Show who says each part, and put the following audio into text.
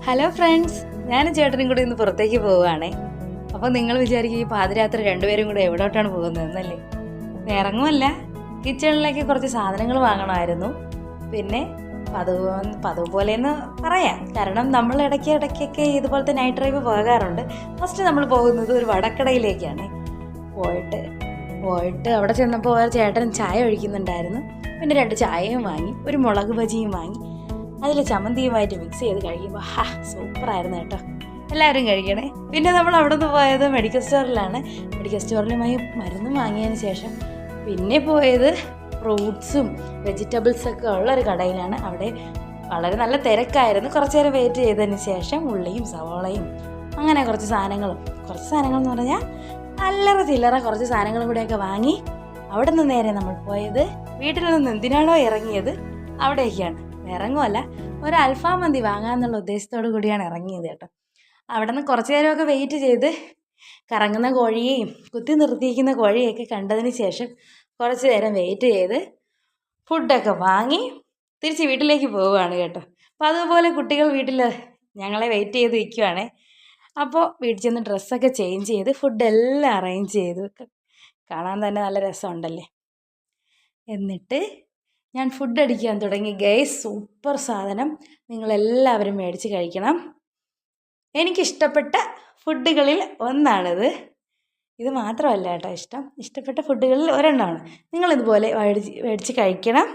Speaker 1: Hello friends, ഞാനും ചേട്ടനും കൂടി ഇന്ന് പുറത്തേക്ക് പോവുകയാണേ. അപ്പോൾ നിങ്ങൾ വിചാരിക്കും ഈ പാതിരാത്രി രണ്ടുപേരും കൂടെ എവിടോട്ടാണ് പോകുന്നതെന്നല്ലേ? ഇറങ്ങുമല്ല, കിച്ചണിലേക്ക് കുറച്ച് സാധനങ്ങൾ വാങ്ങണമായിരുന്നു. പിന്നെ പതിവ് പോലെയെന്ന് പറയാം, കാരണം നമ്മൾ ഇടയ്ക്കൊക്കെ ഇതുപോലത്തെ നൈറ്റ് ഡ്രൈവ് പോകാറുണ്ട്. ഫസ്റ്റ് നമ്മൾ പോകുന്നത് ഒരു വടക്കടയിലേക്കാണ്. പോയിട്ട് അവിടെ ചെന്നപ്പോൾ ചേട്ടൻ ചായ ഒഴിക്കുന്നുണ്ടായിരുന്നു. പിന്നെ 2 ചായയും വാങ്ങി, ഒരു മുളക് ബജിയും വാങ്ങി. അതിൽ ചമ്മന്തിയുമായിട്ട് മിക്സ് ചെയ്ത് കഴിക്കുമ്പോൾ സൂപ്പറായിരുന്നു കേട്ടോ. എല്ലാവരും കഴിക്കണേ. പിന്നെ നമ്മൾ അവിടെ നിന്ന് പോയത് മെഡിക്കൽ സ്റ്റോറിലാണ്. മെഡിക്കൽ സ്റ്റോറിലുമായി മരുന്ന് വാങ്ങിയതിന് ശേഷം പിന്നെ പോയത് ഫ്രൂട്ട്സും വെജിറ്റബിൾസൊക്കെ ഉള്ളൊരു കടയിലാണ്. അവിടെ വളരെ നല്ല തിരക്കായിരുന്നു. കുറച്ച് നേരം വെയിറ്റ് ചെയ്തതിന് ശേഷം ഉള്ളിയും സവോളയും അങ്ങനെ കുറച്ച് സാധനങ്ങൾ എന്ന് പറഞ്ഞാൽ അല്ലറ ചില്ലറ കുറച്ച് സാധനങ്ങളും കൂടെയൊക്കെ വാങ്ങി അവിടെ നിന്ന് നേരെ നമ്മൾ പോയത് വീട്ടിൽ നിന്ന് എന്തിനാണോ ഇറങ്ങിയത് അവിടേക്കാണ്. ഇറങ്ങുമല്ല, ഒരു അൽഫാം മന്തി വാങ്ങാമെന്നുള്ള ഉദ്ദേശത്തോടു കൂടിയാണ് ഇറങ്ങിയത് കേട്ടോ. അവിടെ നിന്ന് കുറച്ച് നേരമൊക്കെ വെയിറ്റ് ചെയ്ത് കറങ്ങുന്ന കോഴിയെയും കുത്തി നിർത്തിയിരിക്കുന്ന കോഴിയൊക്കെ കണ്ടതിന് ശേഷം കുറച്ച് നേരം വെയിറ്റ് ചെയ്ത് ഫുഡൊക്കെ വാങ്ങി തിരിച്ച് വീട്ടിലേക്ക് പോവുകയാണ് കേട്ടോ. അപ്പോൾ അതുപോലെ കുട്ടികൾ വീട്ടിൽ ഞങ്ങളെ വെയിറ്റ് ചെയ്ത് നിൽക്കുവാണേ. അപ്പോൾ വീട്ടിൽ ചെന്ന് ഡ്രസ്സൊക്കെ ചേഞ്ച് ചെയ്ത് ഫുഡെല്ലാം അറേഞ്ച് ചെയ്തു. കാണാൻ തന്നെ നല്ല രസമുണ്ടല്ലേ. എന്നിട്ട് ഞാൻ ഫുഡ് അടിക്കാൻ തുടങ്ങി. ഗൈസ്, സൂപ്പർ സാധനം, നിങ്ങളെല്ലാവരും മേടിച്ച് കഴിക്കണം. എനിക്കിഷ്ടപ്പെട്ട ഫുഡുകളിൽ ഒന്നാണിത്. ഇത് മാത്രമല്ല കേട്ടോ ഇഷ്ടപ്പെട്ട ഫുഡുകളിൽ ഒരെണ്ണമാണ്. നിങ്ങളിതുപോലെ മേടിച്ച് കഴിക്കണം.